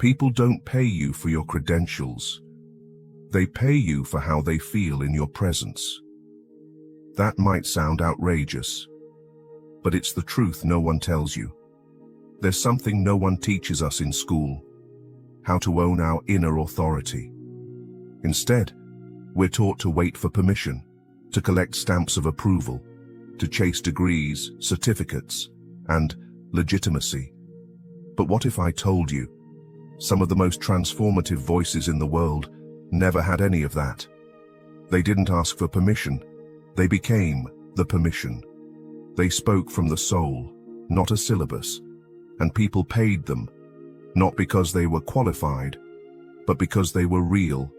People don't pay you for your credentials. They pay you for how they feel in your presence. That might sound outrageous, but it's the truth no one tells you. There's something no one teaches us in school: how to own our inner authority. Instead, we're taught to wait for permission, to collect stamps of approval, to chase degrees, certificates, and legitimacy. But what if I told you some of the most transformative voices in the world never had any of that? They didn't ask for permission. They became the permission. They spoke from the soul, not a syllabus, and people paid them, not because they were qualified, but because they were real.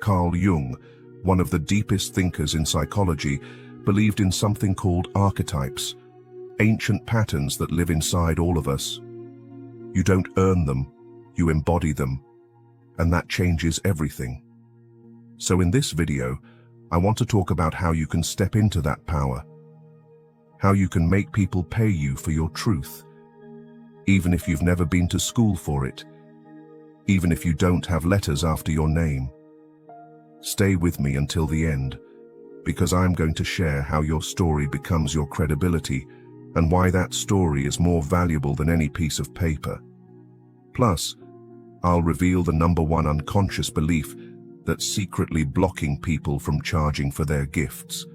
Carl Jung, one of the deepest thinkers in psychology, believed in something called archetypes, ancient patterns that live inside all of us. You don't earn them, you embody them, and that changes everything. So in this video, I want to talk about how you can step into that power, how you can make people pay you for your truth, even if you've never been to school for it, even if you don't have letters after your name. Stay with me until the end, because I'm going to share how your story becomes your credibility and why that story is more valuable than any piece of paper. Plus, I'll reveal the #1 unconscious belief that's secretly blocking people from charging for their gifts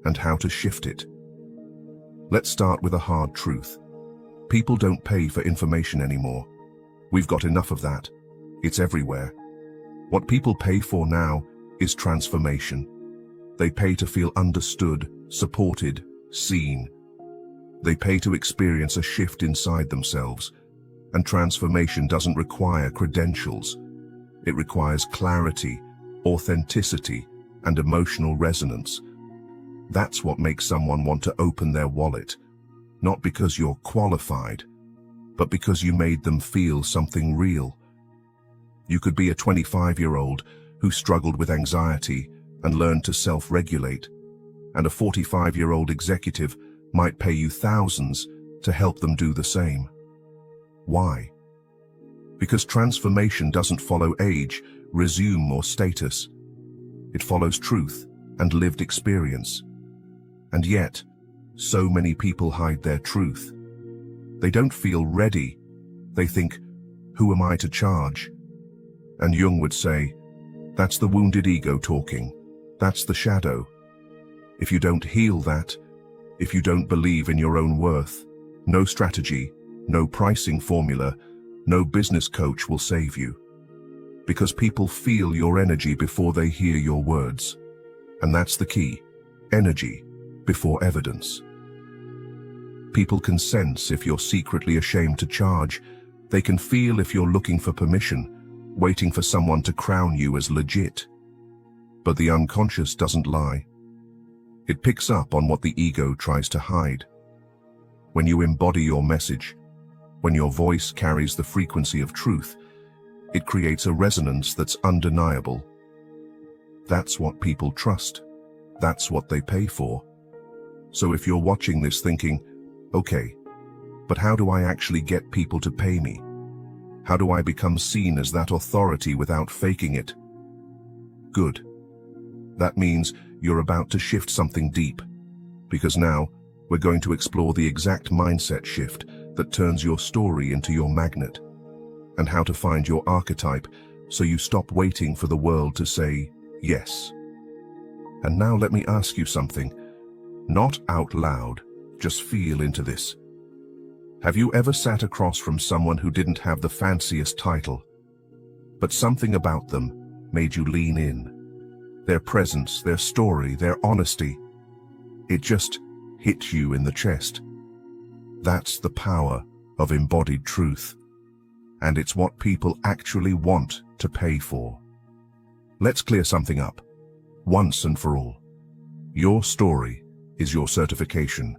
and how to shift it. Let's start with a hard truth. People don't pay for information anymore. We've got enough of that. It's everywhere. What people pay for now is transformation. They pay to feel understood, supported, seen. They pay to experience a shift inside themselves. And transformation doesn't require credentials. It requires clarity, authenticity, and emotional resonance. That's what makes someone want to open their wallet, not because you're qualified, but because you made them feel something real. You could be a 25-year-old who struggled with anxiety and learned to self-regulate, and a 45-year-old executive might pay you thousands to help them do the same. Why? Because transformation doesn't follow age, resume, or status. It follows truth and lived experience. And yet, so many people hide their truth. They don't feel ready. They think, who am I to charge? And Jung would say, that's the wounded ego talking. That's the shadow. If you don't heal that, if you don't believe in your own worth, no strategy, no pricing formula, no business coach will save you. Because people feel your energy before they hear your words. And that's the key. Energy before evidence. People can sense if you're secretly ashamed to charge. They can feel if you're looking for permission, waiting for someone to crown you as legit. But the unconscious doesn't lie. It picks up on what the ego tries to hide. When you embody your message, when your voice carries the frequency of truth, it creates a resonance that's undeniable. That's what people trust. That's what they pay for. So if you're watching this thinking, okay, but how do I actually get people to pay me? How do I become seen as that authority without faking it? Good. That means you're about to shift something deep, because now we're going to explore the exact mindset shift that turns your story into your magnet, and how to find your archetype so you stop waiting for the world to say yes. And now let me ask you something, not out loud, just feel into this. Have you ever sat across from someone who didn't have the fanciest title, but something about them made you lean in? Their presence, their story, their honesty, it just hit you in the chest. That's the power of embodied truth, and it's what people actually want to pay for. Let's clear something up, once and for all. Your story is your certification.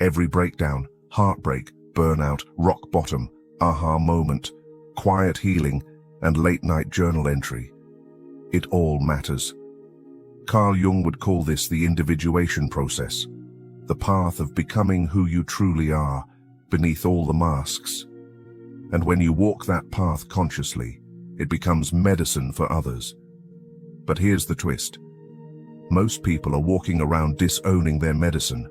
Every breakdown, heartbreak, burnout, rock bottom, aha moment, quiet healing, and late-night journal entry. It all matters. Carl Jung would call this the individuation process, the path of becoming who you truly are, beneath all the masks. And when you walk that path consciously, it becomes medicine for others. But here's the twist. Most people are walking around disowning their medicine.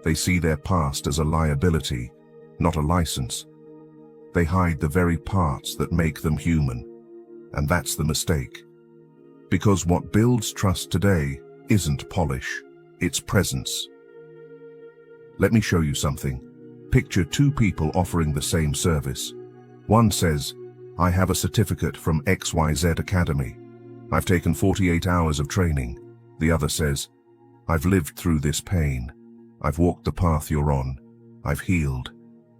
They see their past as a liability, not a license. They hide the very parts that make them human. And that's the mistake. Because what builds trust today isn't polish, it's presence. Let me show you something. Picture two people offering the same service. One says, "I have a certificate from XYZ Academy. I've taken 48 hours of training." The other says, "I've lived through this pain. I've walked the path you're on. I've healed,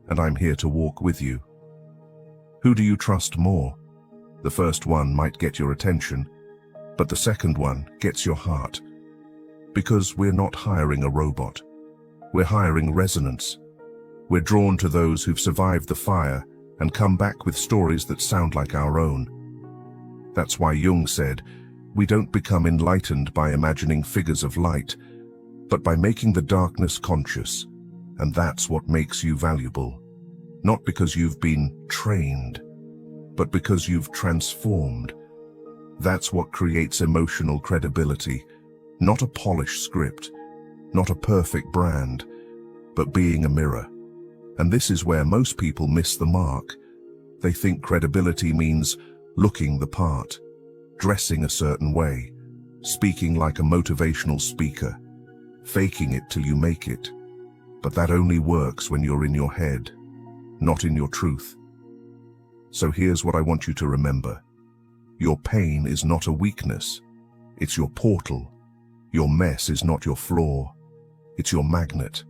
and I'm here to walk with you." Who do you trust more? The first one might get your attention, but the second one gets your heart. Because we're not hiring a robot. We're hiring resonance. We're drawn to those who've survived the fire and come back with stories that sound like our own. That's why Jung said, we don't become enlightened by imagining figures of light, but by making the darkness conscious. And that's what makes you valuable. Not because you've been trained, but because you've transformed. That's what creates emotional credibility. Not a polished script, not a perfect brand, but being a mirror. And this is where most people miss the mark. They think credibility means looking the part, dressing a certain way, speaking like a motivational speaker, faking it till you make it. But that only works when you're in your head, not in your truth. So here's what I want you to remember. Your pain is not a weakness. It's your portal. Your mess is not your flaw. It's your magnet.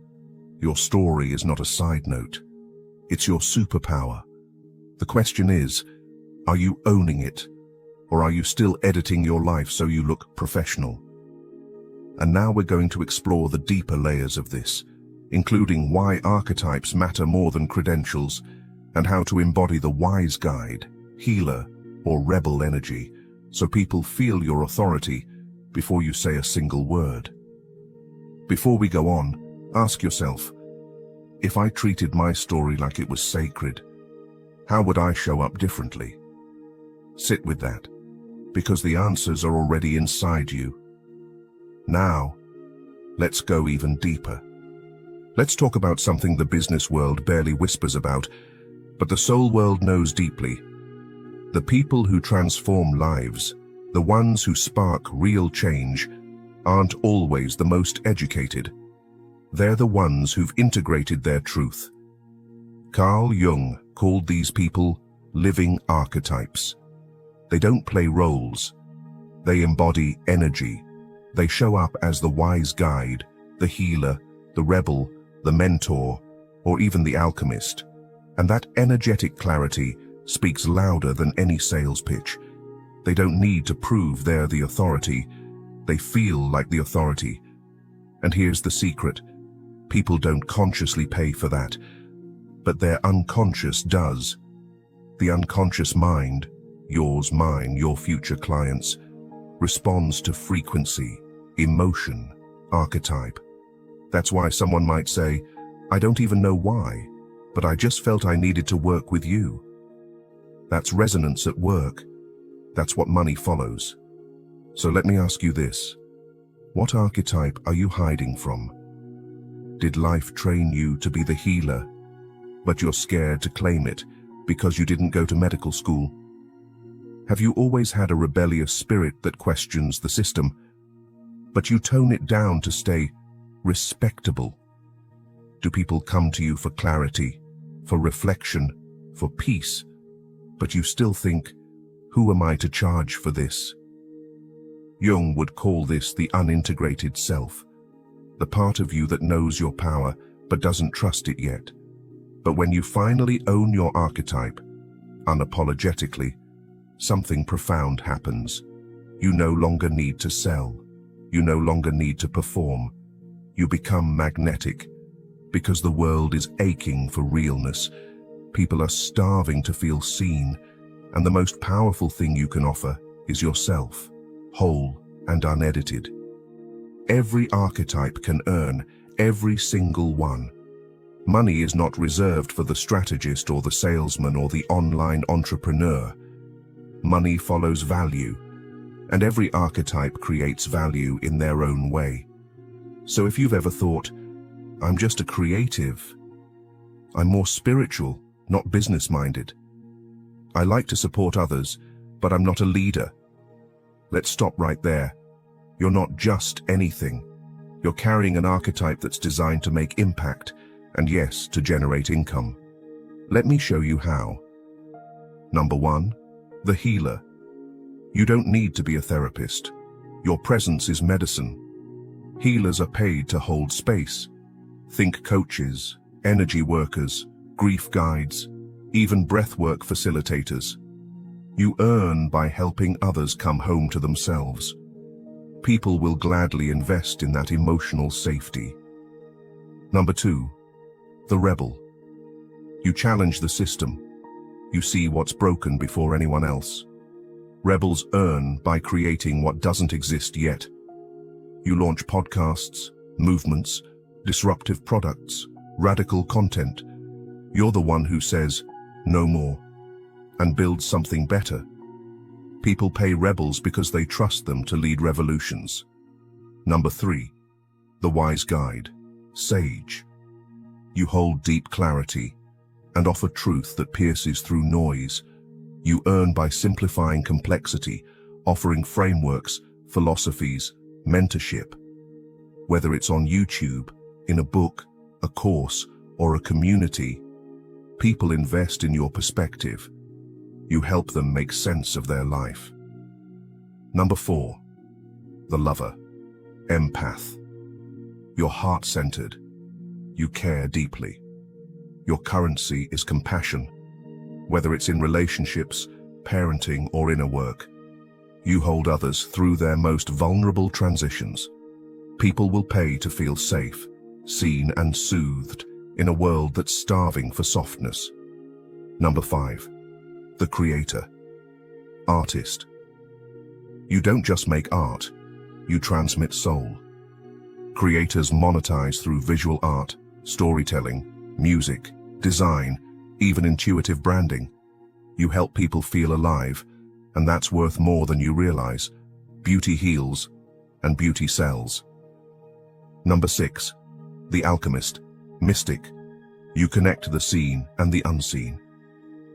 Your story is not a side note. It's your superpower. The question is, are you owning it? Or are you still editing your life so you look professional? And now we're going to explore the deeper layers of this, including why archetypes matter more than credentials, and how to embody the wise guide, healer, or rebel energy, so people feel your authority before you say a single word. Before we go on, ask yourself, if I treated my story like it was sacred, how would I show up differently? Sit with that, because the answers are already inside you. Now, let's go even deeper. Let's talk about something the business world barely whispers about, but the soul world knows deeply. The people who transform lives, the ones who spark real change, aren't always the most educated. They're the ones who've integrated their truth. Carl Jung called these people living archetypes. They don't play roles. They embody energy. They show up as the wise guide, the healer, the rebel, the mentor, or even the alchemist. And that energetic clarity speaks louder than any sales pitch. They don't need to prove they're the authority. They feel like the authority. And here's the secret. People don't consciously pay for that, but their unconscious does. The unconscious mind, yours, mine, your future clients, responds to frequency, emotion, archetype. That's why someone might say, I don't even know why, but I just felt I needed to work with you. That's resonance at work. That's what money follows. So let me ask you this. What archetype are you hiding from? Did life train you to be the healer, but you're scared to claim it because you didn't go to medical school? Have you always had a rebellious spirit that questions the system, but you tone it down to stay respectable? Do people come to you for clarity, for reflection, for peace, but you still think, who am I to charge for this? Jung would call this the unintegrated self, the part of you that knows your power but doesn't trust it yet. But when you finally own your archetype, unapologetically, something profound happens. You no longer need to sell. You no longer need to perform. You become magnetic, because the world is aching for realness. People are starving to feel seen, and the most powerful thing you can offer is yourself, whole and unedited. Every archetype can earn, every single one. Money is not reserved for the strategist or the salesman or the online entrepreneur. Money follows value, and every archetype creates value in their own way. So if you've ever thought, I'm just a creative, I'm more spiritual, not business-minded, I like to support others, but I'm not a leader, let's stop right there. You're not just anything. You're carrying an archetype that's designed to make impact, and yes, to generate income. Let me show you how. Number 1, the healer. You don't need to be a therapist. Your presence is medicine. Healers are paid to hold space. Think coaches, energy workers, grief guides, even breathwork facilitators. You earn by helping others come home to themselves. People will gladly invest in that emotional safety. Number 2, the rebel. You challenge the system. You see what's broken before anyone else. Rebels earn by creating what doesn't exist yet. You launch podcasts, movements, disruptive products, radical content. You're the one who says, no more, and builds something better. People pay rebels because they trust them to lead revolutions. Number 3, the wise guide, sage. You hold deep clarity and offer truth that pierces through noise. You earn by simplifying complexity, offering frameworks, philosophies, mentorship. Whether it's on YouTube, in a book, a course, or a community, people invest in your perspective. You help them make sense of their life. Number 4, the lover, empath. You're heart-centered. You care deeply. Your currency is compassion. Whether it's in relationships, parenting, or inner work, you hold others through their most vulnerable transitions. People will pay to feel safe, seen, and soothed in a world that's starving for softness. Number 5, the creator, artist. You don't just make art, you transmit soul. Creators monetize through visual art, storytelling, music, design, even intuitive branding. You help people feel alive, and that's worth more than you realize. Beauty heals, and beauty sells. Number 6, the alchemist, mystic. You connect the seen and the unseen.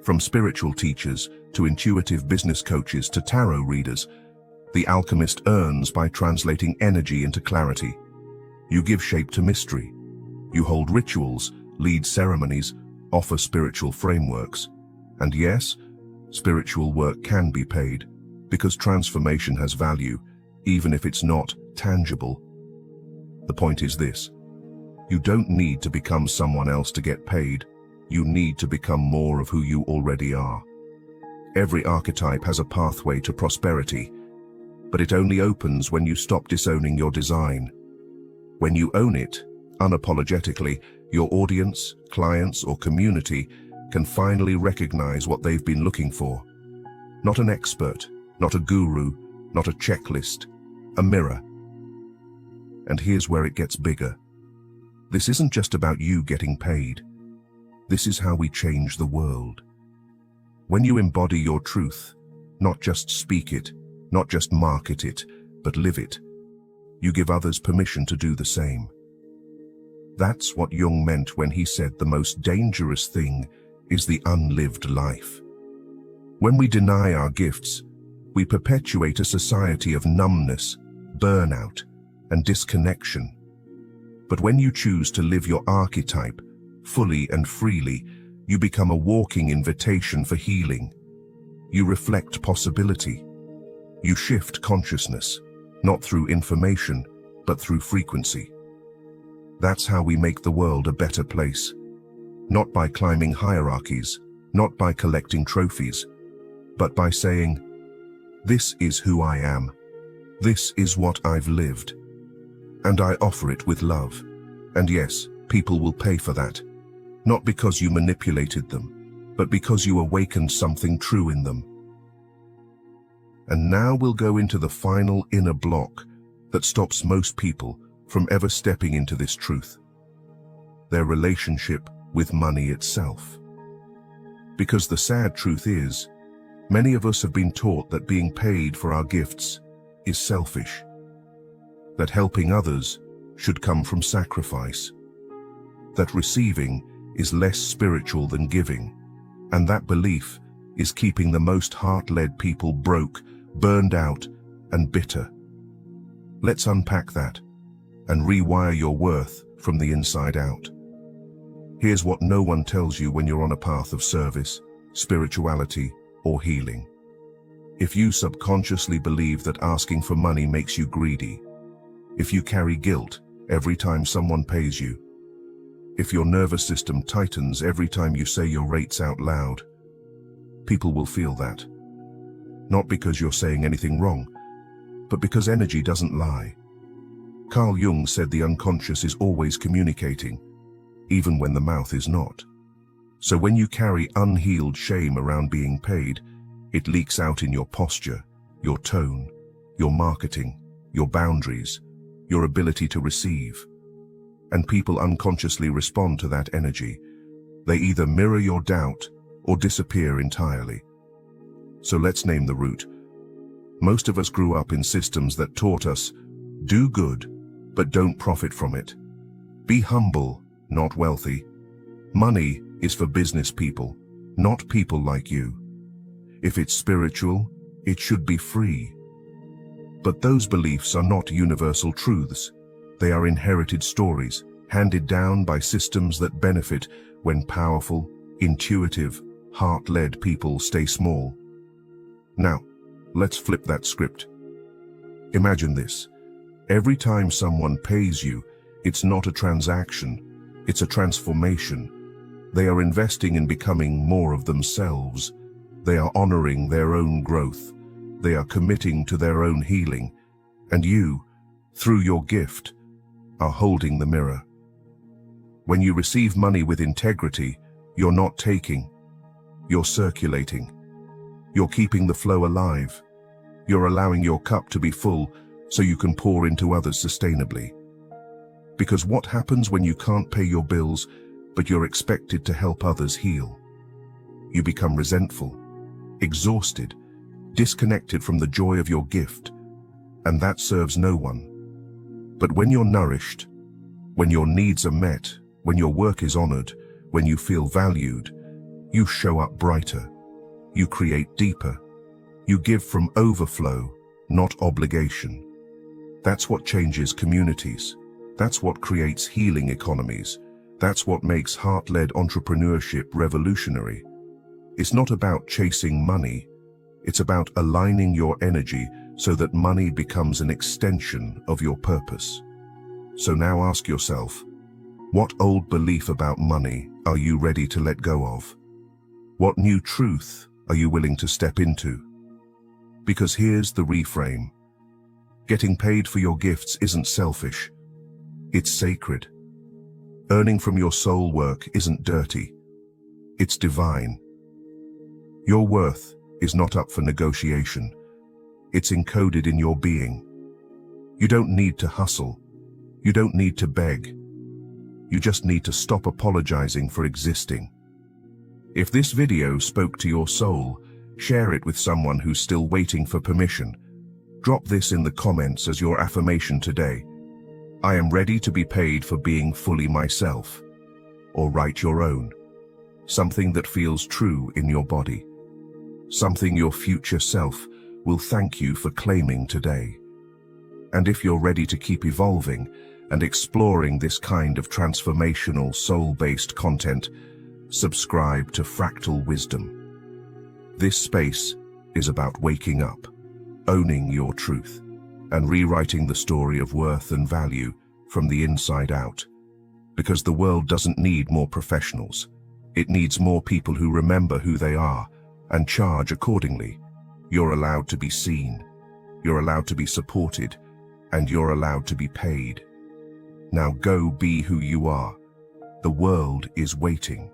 From spiritual teachers to intuitive business coaches to tarot readers, the alchemist earns by translating energy into clarity. You give shape to mystery. You hold rituals, lead ceremonies, offer spiritual frameworks. And yes, spiritual work can be paid, because transformation has value, even if it's not tangible. The point is this: you don't need to become someone else to get paid. You need to become more of who you already are. Every archetype has a pathway to prosperity, but it only opens when you stop disowning your design. When you own it, unapologetically, your audience, clients, or community can finally recognize what they've been looking for. Not an expert, not a guru, not a checklist, a mirror. And here's where it gets bigger. This isn't just about you getting paid. This is how we change the world. When you embody your truth, not just speak it, not just market it, but live it, you give others permission to do the same. That's what Jung meant when he said the most dangerous thing is the unlived life. When we deny our gifts, we perpetuate a society of numbness, burnout, and disconnection. But when you choose to live your archetype fully and freely, you become a walking invitation for healing. You reflect possibility. You shift consciousness, not through information, but through frequency. That's how we make the world a better place. Not by climbing hierarchies, not by collecting trophies, but by saying, this is who I am. This is what I've lived. And I offer it with love. And yes, people will pay for that. Not because you manipulated them, but because you awakened something true in them. And now we'll go into the final inner block that stops most people from ever stepping into this truth. their relationship with money itself. Because the sad truth is, many of us have been taught that being paid for our gifts is selfish, that helping others should come from sacrifice, that receiving is less spiritual than giving, and that belief is keeping the most heart-led people broke, burned out, and bitter. Let's unpack that and rewire your worth from the inside out. Here's what no one tells you when you're on a path of service, spirituality, or healing. If you subconsciously believe that asking for money makes you greedy, if you carry guilt every time someone pays you, if your nervous system tightens every time you say your rates out loud, people will feel that. Not because you're saying anything wrong, but because energy doesn't lie. Carl Jung said the unconscious is always communicating, even when the mouth is not. So when you carry unhealed shame around being paid, it leaks out in your posture, your tone, your marketing, your boundaries, your ability to receive. And people unconsciously respond to that energy. They either mirror your doubt or disappear entirely. So let's name the root. Most of us grew up in systems that taught us, do good, but don't profit from it. Be humble, not wealthy. Money is for business people, not people like you. If it's spiritual, it should be free. But those beliefs are not universal truths. They are inherited stories, handed down by systems that benefit when powerful, intuitive, heart-led people stay small. Now, let's flip that script. Imagine this. Every time someone pays you, it's not a transaction, it's a transformation. They are investing in becoming more of themselves. They are honoring their own growth. They are committing to their own healing. And you, through your gift, are holding the mirror. When you receive money with integrity, you're not taking, you're circulating. You're keeping the flow alive. You're allowing your cup to be full so you can pour into others sustainably. Because what happens when you can't pay your bills, but you're expected to help others heal? You become resentful, exhausted, disconnected from the joy of your gift, and that serves no one. But when you're nourished, when your needs are met, when your work is honored, when you feel valued, you show up brighter. You create deeper. You give from overflow, not obligation. That's what changes communities. That's what creates healing economies. That's what makes heart-led entrepreneurship revolutionary. It's not about chasing money. It's about aligning your energy so that money becomes an extension of your purpose. So now ask yourself, what old belief about money are you ready to let go of? What new truth are you willing to step into? Because here's the reframe. Getting paid for your gifts isn't selfish. It's sacred. Earning from your soul work isn't dirty. It's divine. Your worth is not up for negotiation. It's encoded in your being. You don't need to hustle. You don't need to beg. You just need to stop apologizing for existing. If this video spoke to your soul, share it with someone who's still waiting for permission. Drop this in the comments as your affirmation today. I am ready to be paid for being fully myself. Or write your own. Something that feels true in your body. Something your future self will thank you for claiming today. And if you're ready to keep evolving and exploring this kind of transformational soul-based content, subscribe to Fractal Wisdom. This space is about waking up, owning your truth, and rewriting the story of worth and value from the inside out. Because the world doesn't need more professionals. It needs more people who remember who they are and charge accordingly. You're allowed to be seen, you're allowed to be supported, and you're allowed to be paid. Now go be who you are. The world is waiting.